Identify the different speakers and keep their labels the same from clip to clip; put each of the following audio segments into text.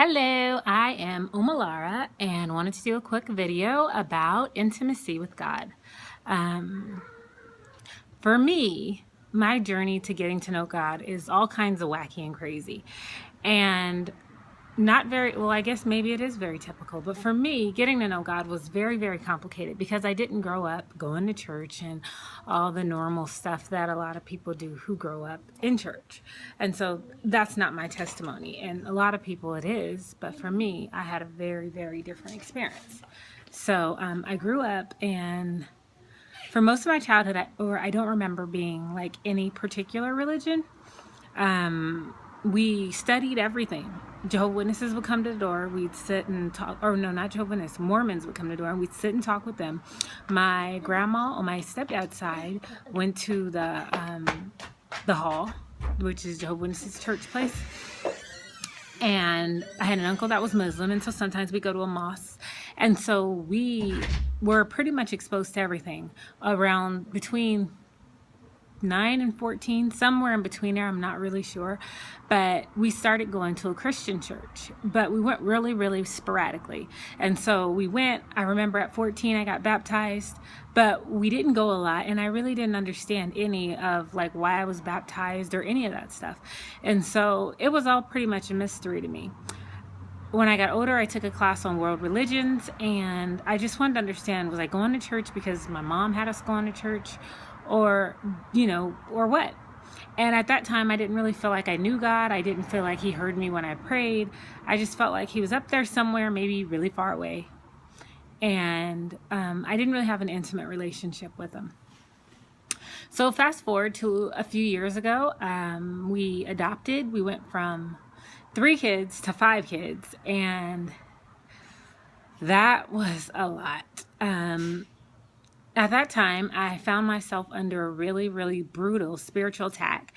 Speaker 1: Hello, I am Umalara and wanted to do a quick video about intimacy with God. For me, my journey to getting to know God is all kinds of wacky and crazy. And not very, well, I guess maybe it is very typical, but for me, getting to know God was very, very complicated because I didn't grow up going to church and all the normal stuff that a lot of people do who grow up in church. And so that's not my testimony. And a lot of people it is, but for me, I had a very, very different experience. So I grew up, and for most of my childhood, I don't remember being like any particular religion. We studied everything. Jehovah's Witnesses would come to the door. We'd sit and talk, or no, not Jehovah's Witnesses, Mormons would come to the door, and we'd sit and talk with them. My grandma on my stepdad's side went to the hall, which is Jehovah's Witnesses church place. And I had an uncle that was Muslim, and so sometimes we go to a mosque. And so we were pretty much exposed to everything around between 9 and 14, somewhere in between there, I'm not really sure. But we started going to a Christian church, but we went really, really sporadically. And so we went, I remember at 14, I got baptized, but we didn't go a lot. And I really didn't understand any of like why I was baptized or any of that stuff. And so it was all pretty much a mystery to me. When I got older, I took a class on world religions, and I just wanted to understand, was I going to church because my mom had us going to church, or what? And at that time, I didn't really feel like I knew God. I didn't feel like he heard me when I prayed. I just felt like he was up there somewhere, maybe really far away. And I didn't really have an intimate relationship with him. So fast forward to a few years ago, we adopted. We went from 3 kids to 5 kids, and that was a lot. At that time, I found myself under a really, really brutal spiritual attack.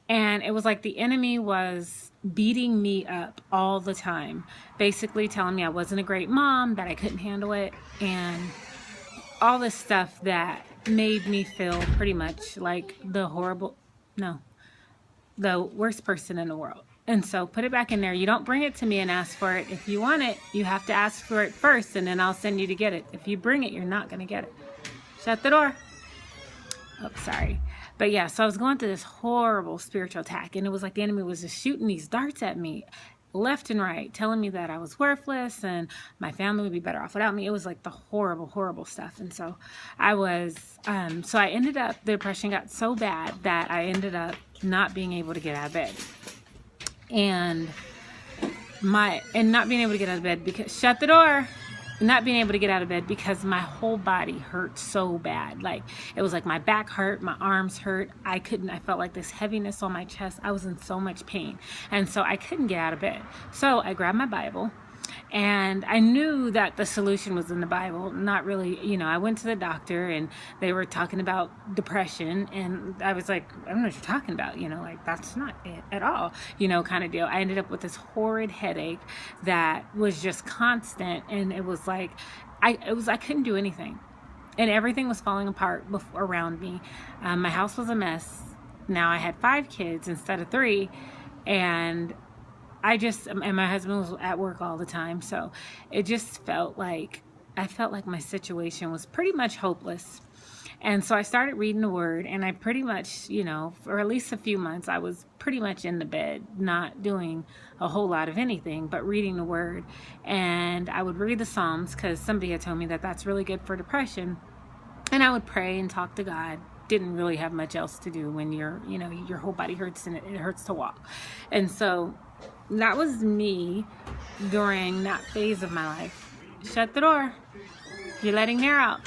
Speaker 1: And it was like the enemy was beating me up all the time, basically telling me I wasn't a great mom, that I couldn't handle it, and all this stuff that made me feel pretty much like the worst person in the world. And so put it back in there. You don't bring it to me and ask for it. If you want it, you have to ask for it first, and then I'll send you to get it. If you bring it, you're not going to get it. Shut the door. Oh, sorry. But yeah, so I was going through this horrible spiritual attack, and it was like the enemy was just shooting these darts at me left and right, telling me that I was worthless and my family would be better off without me. It was like the horrible, horrible stuff. And so I ended up, the depression got so bad that I ended up not being able to get out of bed. And not being able to get out of bed because, shut the door. Not being able to get out of bed because my whole body hurt so bad. Like, it was like my back hurt, my arms hurt. I felt like this heaviness on my chest. I was in so much pain. And so I couldn't get out of bed. So I grabbed my Bible, and I knew that the solution was in the Bible. Not really, I went to the doctor, and they were talking about depression, and I was like, I don't know what you're talking about, like that's not it at all, kind of deal. I ended up with this horrid headache that was just constant, and it was like, I couldn't do anything, and everything was falling apart around me. My house was a mess. Now I had 5 kids instead of 3, and my husband was at work all the time. So it just felt like my situation was pretty much hopeless. And so I started reading the word, and I pretty much, for at least a few months, I was pretty much in the bed, not doing a whole lot of anything, but reading the word. And I would read the Psalms because somebody had told me that that's really good for depression. And I would pray and talk to God. Didn't really have much else to do when your whole body hurts and it hurts to walk. And so that was me during that phase of my life. Shut the door. You're letting air out.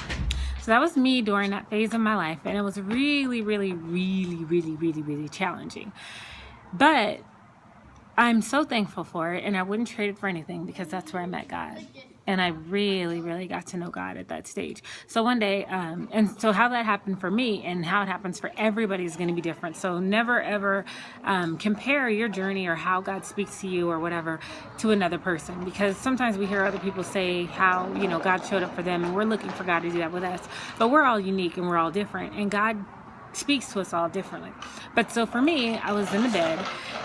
Speaker 1: So that was me during that phase of my life. And it was really, really, really, really, really, really challenging. But I'm so thankful for it, and I wouldn't trade it for anything because that's where I met God. And I really, really got to know God at that stage. So one day, and so how that happened for me and how it happens for everybody is going to be different. So never, ever compare your journey or how God speaks to you or whatever to another person. Because sometimes we hear other people say how, God showed up for them, and we're looking for God to do that with us. But we're all unique and we're all different. And God speaks to us all differently. But so for me, I was in the bed,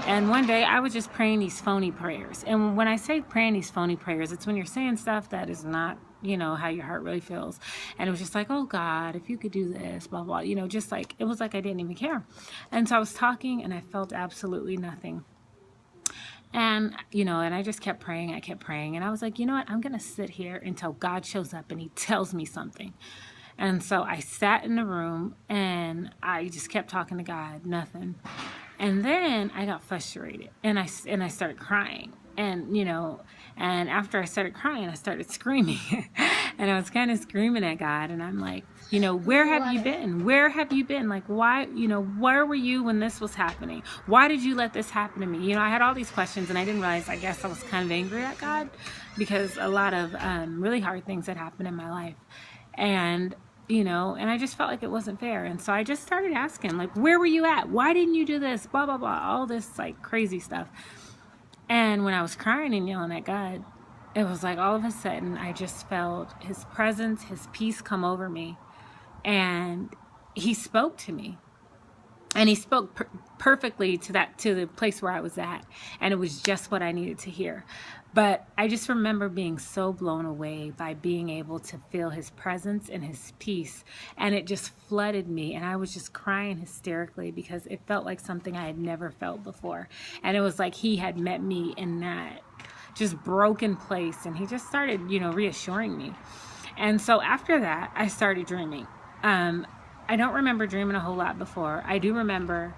Speaker 1: and one day I was just praying these phony prayers. And when I say praying these phony prayers, it's when you're saying stuff that is not, how your heart really feels. And it was just like, oh God, if you could do this, blah, blah, just like, it was like I didn't even care. And so I was talking and I felt absolutely nothing. And, and I just kept praying. And I was like, you know what? I'm going to sit here until God shows up and he tells me something. And so I sat in the room and I just kept talking to God, nothing. And then I got frustrated and I started crying. And, and after I started crying, I started screaming. And I was kind of screaming at God. And I'm like, where have you been? Where have you been? Like, why, where were you when this was happening? Why did you let this happen to me? I had all these questions and I didn't realize, I guess I was kind of angry at God because a lot of really hard things had happened in my life. And and I just felt like it wasn't fair. And so I just started asking, like, where were you at? Why didn't you do this? Blah, blah, blah. All this, like, crazy stuff. And when I was crying and yelling at God, it was like all of a sudden I just felt his presence, his peace come over me. And he spoke to me. And he spoke perfectly to the place where I was at. And it was just what I needed to hear. But I just remember being so blown away by being able to feel his presence and his peace. And it just flooded me. And I was just crying hysterically because it felt like something I had never felt before. And it was like he had met me in that just broken place. And he just started, reassuring me. And so after that, I started dreaming. I don't remember dreaming a whole lot before. I do remember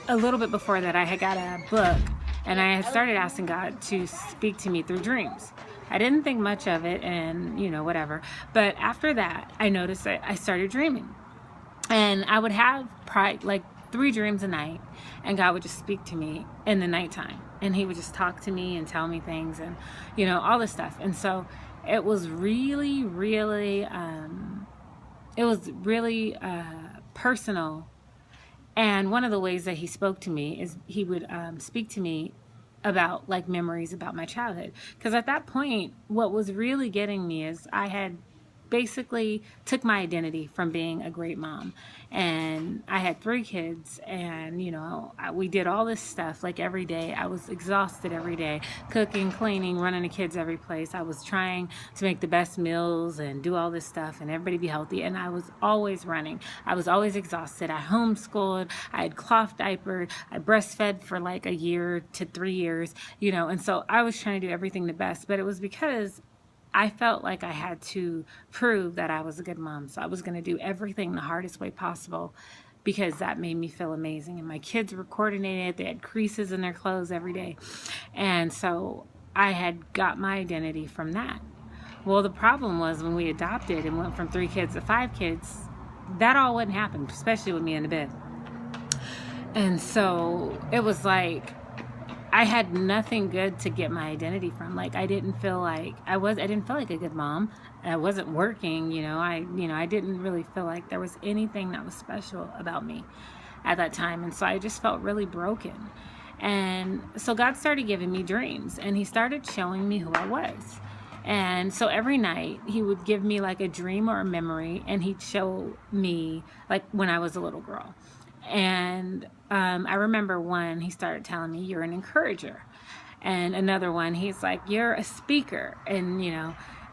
Speaker 1: a little bit before that I had got a book and I had started asking God to speak to me through dreams. I didn't think much of it and, whatever. But after that, I noticed that I started dreaming. And I would have like 3 dreams a night and God would just speak to me in the nighttime. And he would just talk to me and tell me things and, all this stuff. And so it was really, really... It was really personal. And one of the ways that he spoke to me is he would speak to me about like memories about my childhood. Because at that point, what was really getting me is I had basically took my identity from being a great mom. And I had 3 kids and, we did all this stuff like every day. I was exhausted every day, cooking, cleaning, running the kids every place. I was trying to make the best meals and do all this stuff and everybody be healthy. And I was always running. I was always exhausted. I homeschooled. I had cloth diapered. I breastfed for like a year to 3 years, and so I was trying to do everything the best, but it was because I felt like I had to prove that I was a good mom. So I was going to do everything the hardest way possible because that made me feel amazing. And my kids were coordinated. They had creases in their clothes every day. And so I had got my identity from that. Well, the problem was when we adopted and went from 3 kids to 5 kids, that all wouldn't happen, especially with me in the bed. And so it was like, I had nothing good to get my identity from. Like I didn't feel like I didn't feel like a good mom. I wasn't working, I didn't really feel like there was anything that was special about me at that time. And so I just felt really broken. And so God started giving me dreams and he started showing me who I was. And so every night he would give me like a dream or a memory and he'd show me like when I was a little girl. And I remember one, he started telling me, you're an encourager. And another one, he's like, you're a speaker. And,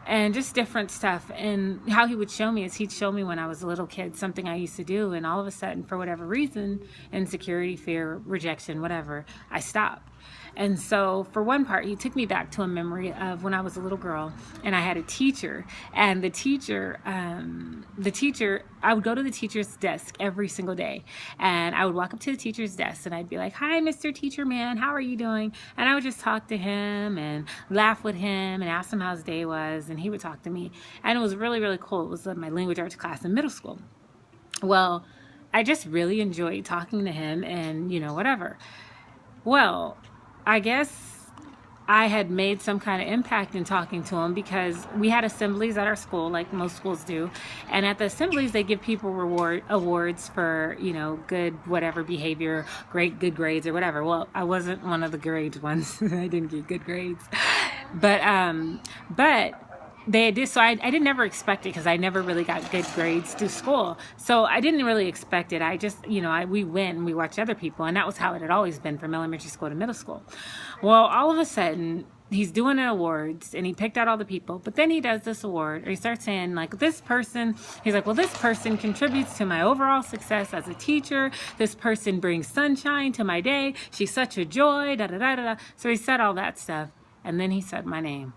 Speaker 1: and just different stuff. And how he would show me is he'd show me when I was a little kid, something I used to do. And all of a sudden, for whatever reason, insecurity, fear, rejection, whatever, I stopped. And so for one part, he took me back to a memory of when I was a little girl and I had a teacher. And the teacher, I would go to the teacher's desk every single day. And I would walk up to the teacher's desk and I'd be like, hi, Mr. Teacher Man, how are you doing? And I would just talk to him and laugh with him and ask him how his day was. And he would talk to me. And it was really, really cool. It was my language arts class in middle school. Well, I just really enjoyed talking to him and, whatever. Well, I guess I had made some kind of impact in talking to him because we had assemblies at our school, like most schools do. And at the assemblies, they give people awards for, good whatever behavior, good grades or whatever. Well, I wasn't one of the grades ones. I didn't get good grades. But they did. So I didn't never expect it because I never really got good grades through school. So I didn't really expect it. I just, we went and we watched other people, and that was how it had always been from elementary school to middle school. Well, all of a sudden, he's doing awards and he picked out all the people, but then he does this award, or he starts saying like, this person, he's like, well, this person contributes to my overall success as a teacher. This person brings sunshine to my day. She's such a joy, da da da da da. So he said all that stuff, and then he said my name.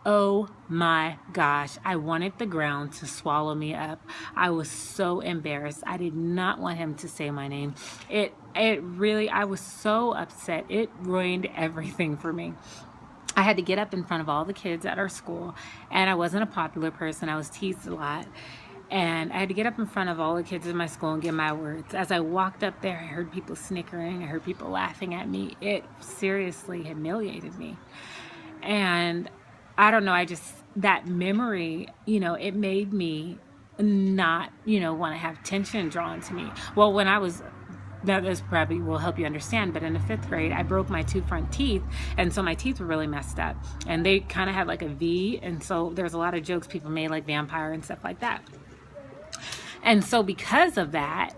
Speaker 1: Oh my gosh, I wanted the ground to swallow me up. I was so embarrassed. I did not want him to say my name. It really, I was so upset. It ruined everything for me. I had to get up in front of all the kids at our school, and I wasn't a popular person. I was teased a lot. And I had to get up in front of all the kids in my school and give my words. As I walked up there, I heard people snickering. I heard people laughing at me. It seriously humiliated me. And I don't know, that memory, it made me not, want to have tension drawn to me. Well, now this probably will help you understand, but in the 5th grade, I broke my 2 front teeth, and so my teeth were really messed up, and they kind of had like a V, and so there's a lot of jokes people made, like vampire and stuff like that. And so because of that,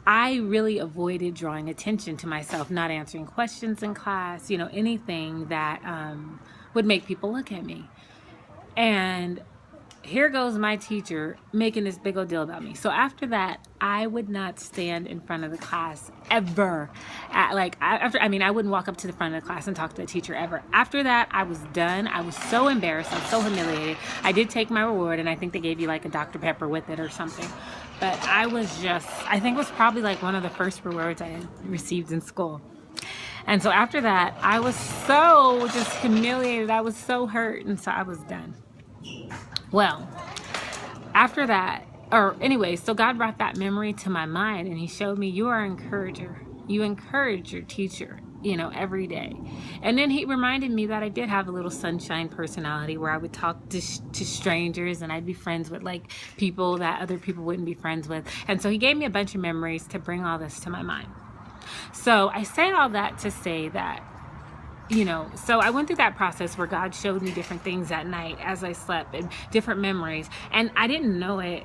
Speaker 1: I really avoided drawing attention to myself, not answering questions in class, anything that would make people look at me. And here goes my teacher making this big old deal about me. So after that, I would not stand in front of the class ever. I wouldn't walk up to the front of the class and talk to the teacher ever. After that, I was done. I was so embarrassed. I was so humiliated. I did take my reward, and I think they gave you like a Dr. Pepper with it or something. But I think it was probably like one of the first rewards I had received in school. And so after that, I was so just humiliated. I was so hurt, and so I was done. Well, after that, so God brought that memory to my mind, and he showed me, you are an encourager. You encourage your teacher, every day. And then he reminded me that I did have a little sunshine personality where I would talk to strangers, and I'd be friends with like people that other people wouldn't be friends with. And so he gave me a bunch of memories to bring all this to my mind. So I say all that to say that, so I went through that process where God showed me different things at night as I slept, and different memories. And I didn't know it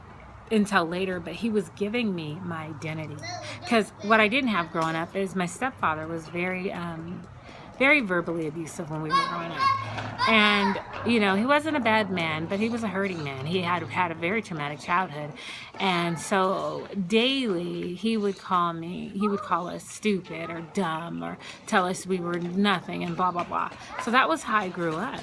Speaker 1: until later, but he was giving me my identity. Because what I didn't have growing up is my stepfather was very verbally abusive when we were growing up. And, he wasn't a bad man, but he was a hurting man. He had a very traumatic childhood. And so daily he would call us stupid or dumb, or tell us we were nothing and blah, blah, blah. So that was how I grew up.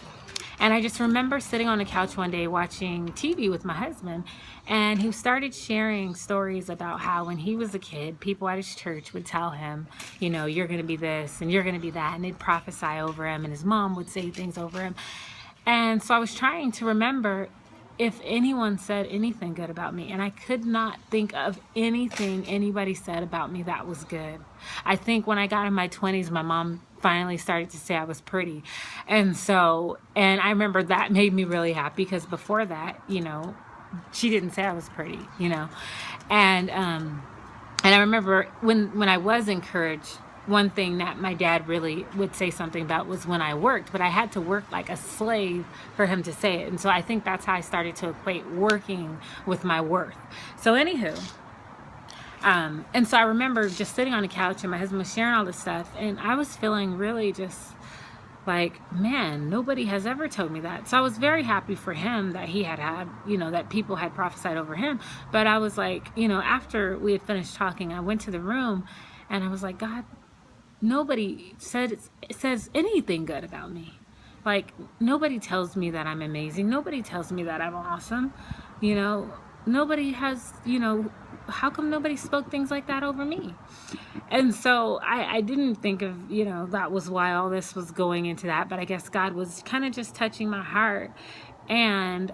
Speaker 1: And I just remember sitting on the couch one day watching TV with my husband, and he started sharing stories about how when he was a kid, people at his church would tell him, you're going to be this and you're going to be that, and they'd prophesy over him, and his mom would say things over him. And so I was trying to remember if anyone said anything good about me, and I could not think of anything anybody said about me that was good. I think when I got in my 20s, my mom finally started to say I was pretty. And I remember that made me really happy, because before that, she didn't say I was pretty, And I remember when I was encouraged, one thing that my dad really would say something about was when I worked, but I had to work like a slave for him to say it. And so I think that's how I started to equate working with my worth. So anywho, and so I remember just sitting on the couch, and my husband was sharing all this stuff, and I was feeling really just like, man, nobody has ever told me that. So I was very happy for him that he had, that people had prophesied over him. But I was like, after we had finished talking, I went to the room, and I was like, God, nobody says anything good about me. Like, nobody tells me that I'm amazing. Nobody tells me that I'm awesome. Nobody has, how come nobody spoke things like that over me? And so I didn't think of, that was why all this was going into that. But I guess God was kind of just touching my heart and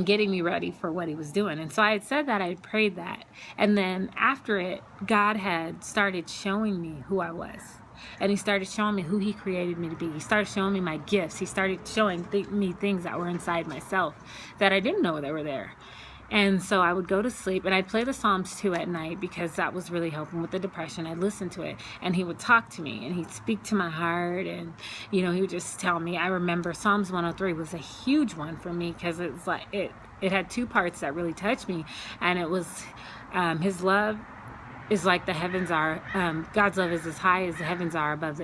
Speaker 1: getting me ready for what he was doing. And so I had said that, I had prayed that. And then after it, God had started showing me who I was. And he started showing me who he created me to be. He started showing me my gifts. He started showing me things that were inside myself that I didn't know they were there. And so I would go to sleep, and I'd play the Psalms too at night because that was really helping with the depression. I'd listen to it, and he would talk to me, and he'd speak to my heart, and he would just tell me. I remember Psalms 103 was a huge one for me because it's like it had two parts that really touched me, and it was his love is like the heavens are. God's love is as high as the heavens are above